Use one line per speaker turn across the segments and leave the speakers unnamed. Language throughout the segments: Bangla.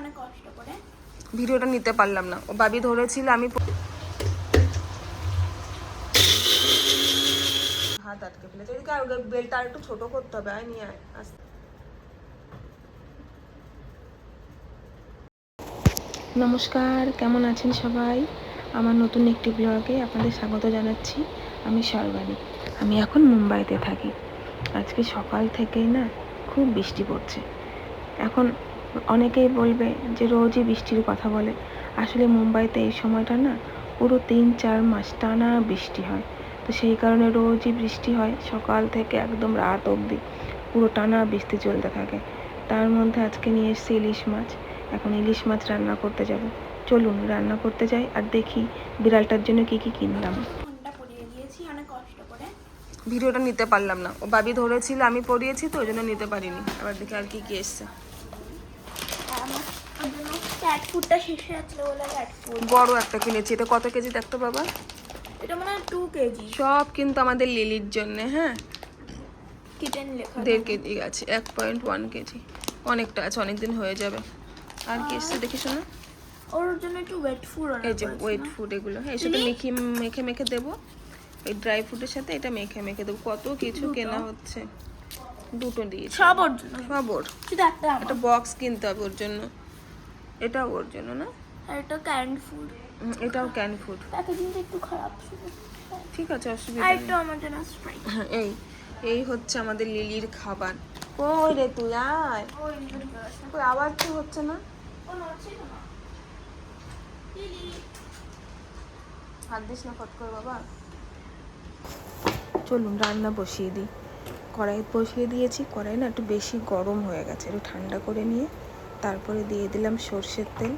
অনেক কষ্ট করে।
ভিডিওটা নিতে পারলাম না, ও বাবি ধরেছিল, আমি হাত আটকে ফেলেছে। এদিকে আর বেলটা আর একটু ছোট করতে হবে। আয় নিয়ে আয় আস্তে। নমস্কার, কেমন আছেন সবাই? আমার নতুন একটি ব্লগে আপনাদের স্বাগত জানাচ্ছি। আমি সর্বাণী। আমি এখন মুম্বাইতে থাকি। আজকে সকাল থেকেই না খুব বৃষ্টি পড়ছে। এখন অনেকেই বলবে যে রোজই বৃষ্টির কথা বলে। আসলে মুম্বাইতে এই সময়টা না পুরো 3-4 মাস টানা বৃষ্টি হয়। তো সেই কারণে রোজই বৃষ্টি হয়, সকাল থেকে একদম রাত অবধি পুরো টানা বৃষ্টি চলতে থাকে। তার মধ্যে আজকে নিয়ে এসেছি ইলিশ মাছ। এখন ইলিশ মাছ রান্না করতে যাব। চলুন রান্না করতে যাই আর দেখি বিড়ালটার জন্য কি কি কিনলাম।
ফোনটা পরিয়ে দিয়েছি অনেক কষ্ট করে।
ভিডিওটা নিতে পারলাম না, ও বাবি ধরেছিল, আমি পরিয়েছি তো ওই জন্য নিতে পারিনি। আবার দেখি আর কি কি এসছে।
আমার জন্য ক্যাট ফুডটা শেষ হয়ে যাচ্ছিল বলে ক্যাট ফুড
বড় একটা কিনেছি। এটা কত কেজি দেখতো বাবা?
এটা মানে 2 কেজি।
সব কিন্তু আমাদের লিলির জন্য। হ্যাঁ,
কিচেন লেখা
1.5 কেজি আছে, 1.1 কেজি। অনেকটা আছে, অনেকদিন হয়ে যাবে। আর কি এসছে দেখি শোনা।
ওর জন্য একটু ওয়েট ফুড
এই যে ওয়েট ফুড, এগুলো এর সাথে মেখে মেখে দেবো। এই ড্রাই ফ্রুটের সাথে এটা মেখে মেখে দেবো। কত কিছু কেনা হচ্ছে। দুটো দিয়েছি।
সব ওর জন্য?
সব ওর।
শুধু একটা
বক্স কিনতে হবে ওর জন্য। এটাও ওর জন্য না?
আর এটা ক্যান্ড ফুড।
এটাও ক্যান ফুড।
প্যাকেজিংটা একটু খারাপ ছিল।
ঠিক আছে, অসুবিধা
আর
নেই।
একটু আমার জন্য স্প্রাইট।
এই এই হচ্ছে আমাদের লিলির খাবার। কই রে তুই? আয়। কই আওয়াজ তো হচ্ছে না।
ও নড়ছিল না।
হাত দিস না ফট করে বাবা। চলুন রান্না বসিয়ে দিই। কড়াই বসিয়ে দিয়েছি। কড়াই না একটু বেশি গরম হয়ে গেছে, একটু ঠান্ডা করে নিয়ে তারপরে দিয়ে দিলাম সর্ষের তেল।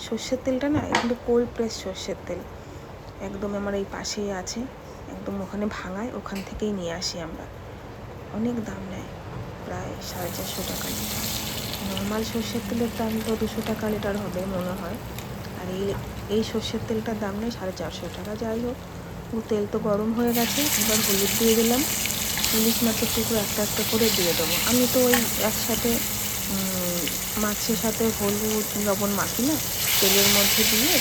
সর্ষের তেলটা না কিন্তু কোল্ড প্রেস সর্ষের তেল, একদম আমার এই পাশেই আছে, একদম ওখানে ভাঙায়, ওখান থেকেই নিয়ে আসি আমরা। অনেক দাম নেয়, প্রায় 450 টাকা লিটার। নর্মাল সর্ষের তেলের দাম তো 200 টাকা লিটার হবে মনে হয়। আর এই সর্ষের তেলটার দাম নেই 450 টাকা। যাই হোক, ও তেল তো গরম হয়ে গেছে। এবার হলুদ দিয়ে দিলাম। ইলিশ মাছের টুকরো একটা একটা করে দিয়ে দেবো। আমি তো ওই একসাথে মাছের সাথে হলুদ লবণ মাখি না, তেলের মধ্যে দিয়ে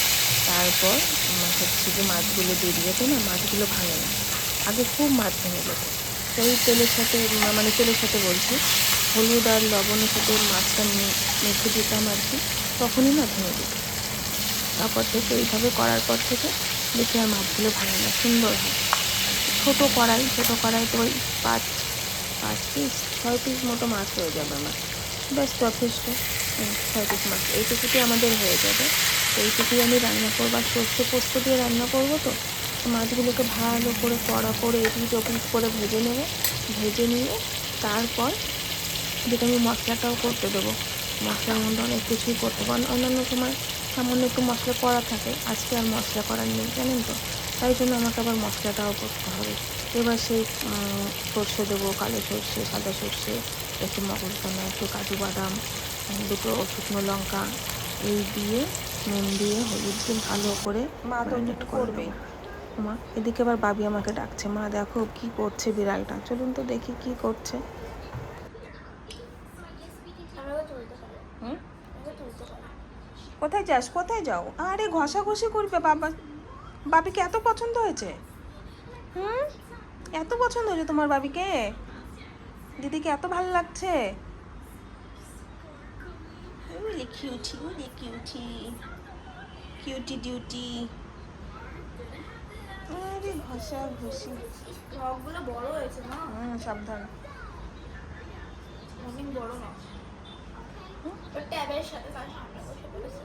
তারপর হচ্ছে যে মাছগুলো দিয়ে দিয়েছে না, মাছগুলো ভাঙে না। আগে খুব মাছ ভেঙে যেত। ওই তেলের সাথে মানে তেলের সাথে বলছি, হলুদ আর লবণের সাথে মাছটা মেখে দিতাম আর কি, তখনই না ভেঙে যেত। তারপর থেকে এইভাবে করার পর থেকে দেখি আর মাছগুলো ভাঙে না, সুন্দর হয়। ছোটো কড়াইতে ওই 5-6 পিস মতো মাছ হয়ে যাবে আমার। ব্যাস যথেষ্ট। 6 পিস মাছ এইটুকুটি আমাদের হয়ে যাবে। এইটুকুই আমি রান্না করবো। আর সর্ষে পোস্ত দিয়ে রান্না করবো তো মাছগুলোকে ভালো করে কড়া করে এপিট ওপিট করে ভেজে নেবো। ভেজে নিয়ে তারপর যেটা আমি মশলাটাও করতে দেবো। মশলার মধ্যে অনেক কিছুই করতে হবে। অন্যান্য সময় সামান্য একটু মশলা করা থাকে, আজকে আর মশলা করার নেই জানেন তো, তাই জন্য আমাকে আবার মশলাটাও করতে হবে। এবার সেই সর্ষে দেবো, কালো সর্ষে, সাদা সর্ষে, একটু মগজদানা, একটু কাজু বাদাম, দুটো শুকনো লঙ্কা, এই দিয়ে নুন দিয়ে হলুদ দিয়ে ভালো করে ম্যারিনেট করে দেবো। মা এদিকে আবার বাবি আমাকে ডাকছে, মা দেখো কি করছে বিড়ালটা। চলুন তো দেখি কি করছে। কোথায় যাস? কোথায় যাও? আরে ঘষাঘষি করবে বাবা। বাবিকে এত পছন্দ হয়েছে? এত পছন্দ হয়েছে তোমার বাবিকে? দিদিকে এত ভালো লাগছে? Cutie, cutie, cutie duty. আরে ঘষাঘষি।
সবগুলো বড় হয়েছে না?
সাবধান।
অনেক বড় না। ট্যাবের সাথে তার সামনে বসে পড়েছে।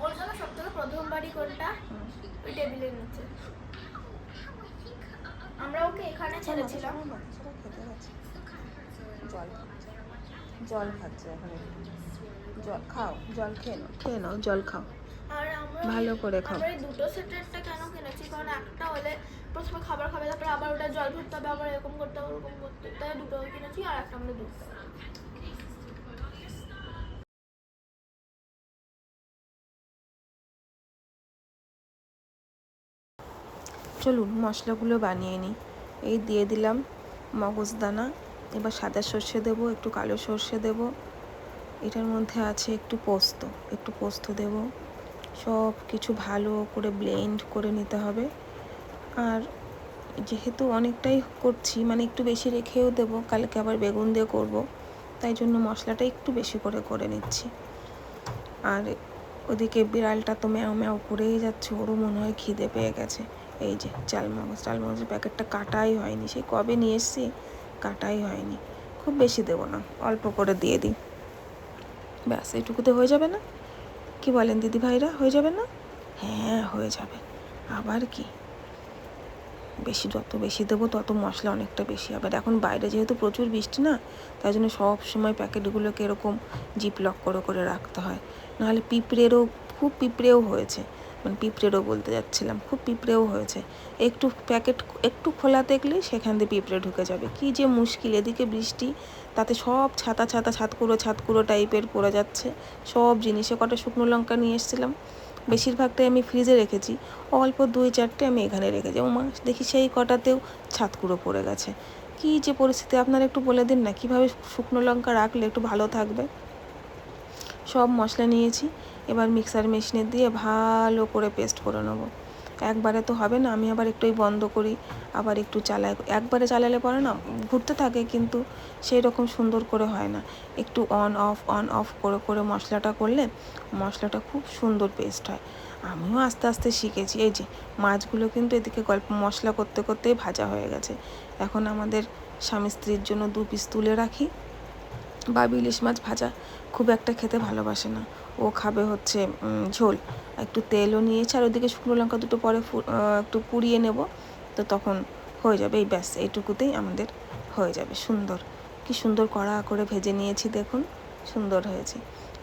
ওর জন্য সব থেকে প্রথম বাড়ি কোনটা? ওই টেবিলের নিচে। আমরা ওকে এখানে ছেড়েছিলাম।
জল খাচ্ছে এখন। জল খাও, জল খেয়ে নাও, জল খাও
আর আমরা
ভালো করে খাও।
আমরা এই দুটো সেটেরটা কেন কিনেছি, কারণ একটা হলে প্রথমে খাবার খাবে, তারপরে আবার ওটা জল ভরতে হবে, আবার এরকম করতে হবে, ওরকম করতে, তাই দুটো কিনেছি। আর একটা আমরা দুধ
চলুন মশলাগুলো বানিয়ে নিই। এই দিয়ে দিলাম মগজদানা, এবার সাদা সর্ষে দেবো, একটু কালো সর্ষে দেবো, এটার মধ্যে আছে একটু পোস্ত দেব। সব কিছু ভালো করে ব্লেন্ড করে নিতে হবে। আর যেহেতু অনেকটাই করছি, মানে একটু বেশি রেখেও দেবো, কালকে আবার বেগুন দিয়ে করব, তাই জন্য মশলাটা একটু বেশি করে নিচ্ছি। আর ওদিকে বিড়ালটা তো ম্যাও ম্যাও করেই যাচ্ছে, ওরও মনে হয় খিদে পেয়ে গেছে। এই যে চালমগজের প্যাকেটটা কাটাই হয়নি, সেই কবে নিয়ে এসেছি, কাটাই হয়নি। খুব বেশি দেবো না, অল্প করে দিয়ে দিই, ব্যাস এইটুকুতে হয়ে যাবে না? কি বলেন দিদি ভাইরা, হয়ে যাবে না? হ্যাঁ হয়ে যাবে, আবার কি, যত বেশি দেবো তত মশলা অনেকটা বেশি হবে। এখন বাইরে যেহেতু প্রচুর বৃষ্টি না, তাই জন্য সব সময় প্যাকেটগুলোকে এরকম জিপ লক করে রাখতে হয়, নাহলে খুব পিঁপড়েও হয়েছে, মানে পিঁপড়েরও বলতে যাচ্ছিলাম, খুব পিঁপড়েও হয়েছে। প্যাকেট একটু খোলা দেখলেই সেখান দিয়ে পিঁপড়ে ঢুকে যাবে, কি যে মুশকিল। এদিকে বৃষ্টি, তাতে সব ছাতকুড়ো টাইপের পড়ে যাচ্ছে সব জিনিসে। কটা শুকনো লঙ্কা নিয়ে এসেছিলাম, বেশিরভাগটাই আমি ফ্রিজে রেখেছি, অল্প 2-4টে আমি এখানে রেখেছি। মা দেখি সেই কটাতেও ছাতকুড়ো পড়ে গেছে। কী যে পরিস্থিতি, আপনারা একটু বলে দিন না কীভাবে শুকনো লঙ্কা রাখলে একটু ভালো থাকবে। সব মশলা নিয়েছি, এবার মিক্সার মেশিনে দিয়ে ভালো করে পেস্ট করে নেবো। একবারে তো হবে না, আমি আবার একটুই বন্ধ করি, আবার একটু চালাই। একবারে চালালে পরে না ঘুরতে থাকে, কিন্তু সেই রকম সুন্দর করে হয় না। একটু অন অফ করে মশলাটা করলে মশলাটা খুব সুন্দর পেস্ট হয়। আমিও আস্তে আস্তে শিখেছি। এই যে মাছগুলো কিন্তু এদিকে মশলা করতেই ভাজা হয়ে গেছে। এখন আমাদের স্বামী স্ত্রীর জন্য 2 পিস তুলে রাখি। বাবু ইলিশ মাছ ভাজা খুব একটা খেতে ভালোবাসে না, ও খাবে হচ্ছে ঝোল। একটু তেলও নিয়েছে, আর ওদিকে শুকনো লঙ্কা দুটো পরে একটু পুড়িয়ে নেব, তো তখন হয়ে যাবে। এই ব্যাস এইটুকুতেই আমাদের হয়ে যাবে। কি সুন্দর কড়া করে ভেজে নিয়েছি, দেখুন সুন্দর হয়েছে।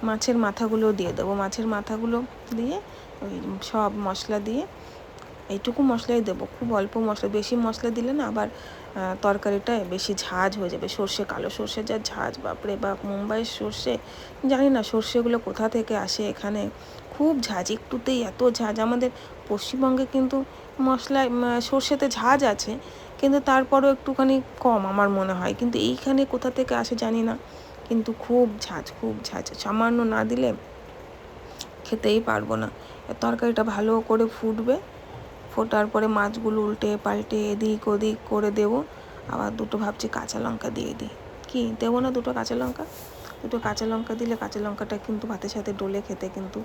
মাছের মাথাগুলোও দিয়ে দেবো, মাছের মাথাগুলো দিয়ে ওই সব মশলা দিয়ে এইটুকু মশলাই দেবো, খুব অল্প মশলা। বেশি মশলা দিলে না আবার তরকারিটা বেশি ঝাঁঝ হয়ে যাবে। কালো সর্ষে যা ঝাঁঝ, বাপরে বাপ, মুম্বাইয়ের সর্ষে, জানি না সর্ষেগুলো কোথা থেকে আসে এখানে, খুব ঝাঁঝ, একটুতেই এত ঝাঁঝ। আমাদের পশ্চিমবঙ্গে কিন্তু মশলায় সর্ষেতে ঝাঁঝ আছে, কিন্তু তারপরও একটুখানি কম আমার মনে হয়, কিন্তু এইখানে কোথা থেকে আসে জানি না, কিন্তু খুব ঝাঁঝ। সামান্য না দিলে খেতেই পারবো না। তরকারিটা ভালো করে ফুটবে, ফোটার পরে মাছগুলো উল্টে পাল্টে এদিক ওদিক করে দেবো। আবার ভাবছি কাঁচা লঙ্কা দিয়ে দিই, কি দেবো না? 2 কাঁচা লঙ্কা দিলে কাঁচা লঙ্কাটা কিন্তু ভাতের সাথে ডলে খেতে কিন্তু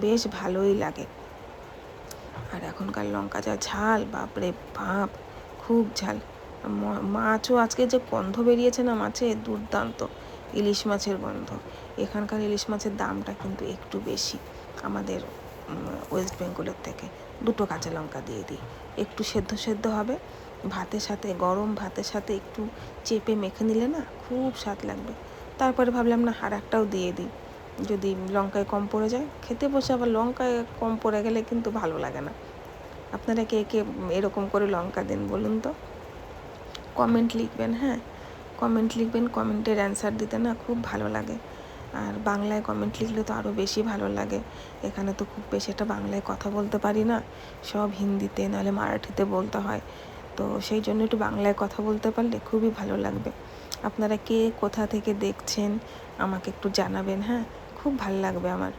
বেশ ভালোই লাগে। আর এখনকার লঙ্কা যা ঝাল, বাপরে বাপ, খুব ঝাল। মাছও আজকে যে গন্ধ বেরিয়েছে না মাছের, দুর্দান্ত ইলিশ মাছের গন্ধ। এখানকার ইলিশ মাছের দামটা কিন্তু একটু বেশি আমাদের ওয়েস্ট বেঙ্গলের থেকে। 2 কাঁচা লঙ্কা দিয়ে দিই, একটু সেদ্ধ হবে, ভাতের সাথে, গরম ভাতের সাথে একটু চেপে মেখে নিলে না খুব স্বাদ লাগবে। তারপরে ভাবলাম না আর একটাও দিয়ে দিই, যদি লঙ্কায় কম পড়ে যায়। খেতে বসে আবার লঙ্কায় কম পড়ে গেলে কিন্তু ভালো লাগে না। আপনারা কে এরকম করে লঙ্কা দেন বলুন তো? কমেন্ট লিখবেন, হ্যাঁ কমেন্ট লিখবেন, কমেন্টের অ্যান্সার দিতে না খুব ভালো লাগে। আর বাংলায় কমেন্ট লিখলে তো আরও বেশি ভালো লাগে। এখানে তো খুব বেশি একটা বাংলায় কথা বলতে পারি না, সব হিন্দিতে নাহলে মারাঠিতে বলতে হয়, তো সেই জন্য একটু বাংলায় কথা বলতে পারলে খুবই ভালো লাগবে। আপনারা কে কোথা থেকে দেখছেন আমাকে একটু জানাবেন, হ্যাঁ খুব ভালো লাগবে আমার।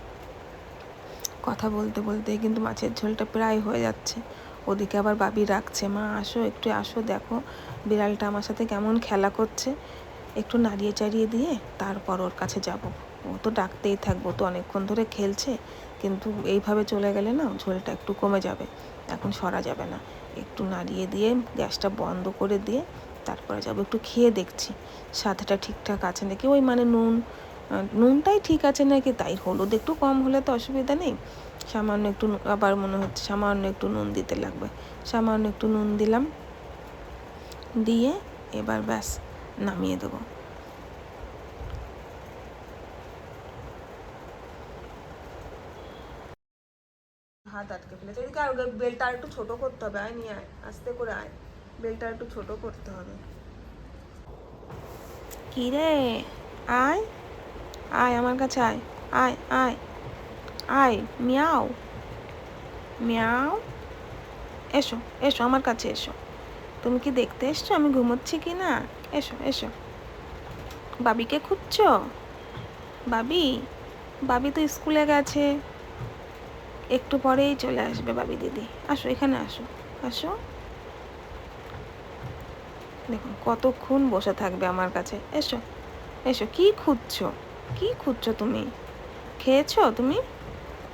কথা বলতে কিন্তু মাছের ঝোলটা প্রায় হয়ে যাচ্ছে। ওদিকে আবার বাবি রাখছে, মা আসো একটু, আসো দেখো বিড়ালটা আমার সাথে কেমন খেলা করছে, একটু নাড়িয়ে চাড়িয়ে দিয়ে তারপর ওর কাছে যাব। ও তো ডাকতেই থাকবো, তো অনেকক্ষণ ধরে খেলছে, কিন্তু এইভাবে চলে গেলে না ঝোলটা একটু কমে যাবে, এখন সরা যাবে না। একটু নাড়িয়ে দিয়ে গ্যাসটা বন্ধ করে দিয়ে তারপরে যাবো। একটু খেয়ে দেখছি স্বাদটা ঠিকঠাক আছে নাকি, ওই মানে নুনটাই ঠিক আছে নাকি, তাই হলুদ একটু কম হলে তো অসুবিধা নেই। সামান্য একটু, আবার মনে হচ্ছে সামান্য একটু নুন দিতে লাগবে, সামান্য একটু নুন দিলাম, দিয়ে এবার ব্যাস নামিয়ে দেবো। হাত আটকে ফেলেছে, এদিকে আর বেলটা আর একটু ছোটো করতে হবে, আয় নিয়ে আয়, আস্তে করে আয়, বেলটা একটু ছোটো করতে হবে। কি রে, আয় আয় আমার কাছে আয়, আয় আয় আয়, মিয়াও মিয়াও। এসো এসো আমার কাছে এসো। তুমি কি দেখতে এসছো আমি ঘুমোচ্ছি কি না? এসো এসো। বাবিকে খুঁজছো? বাবি, বাবি তো স্কুলে গেছে, একটু পরেই চলে আসবে বাবি দিদি। আসো এখানে আসো, আসো। দেখুন কতক্ষণ বসে থাকবে আমার কাছে। এসো এসো। কি খুঁজছো? কি খুঁজছো তুমি? খেয়েছো তুমি?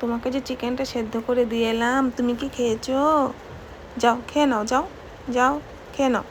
তোমাকে যে চিকেনটা সেদ্ধ করে দিয়ে এলাম, তুমি কি খেয়েছো? যাও খেয়ে নাও, যাও যাও খেয়ে নাও।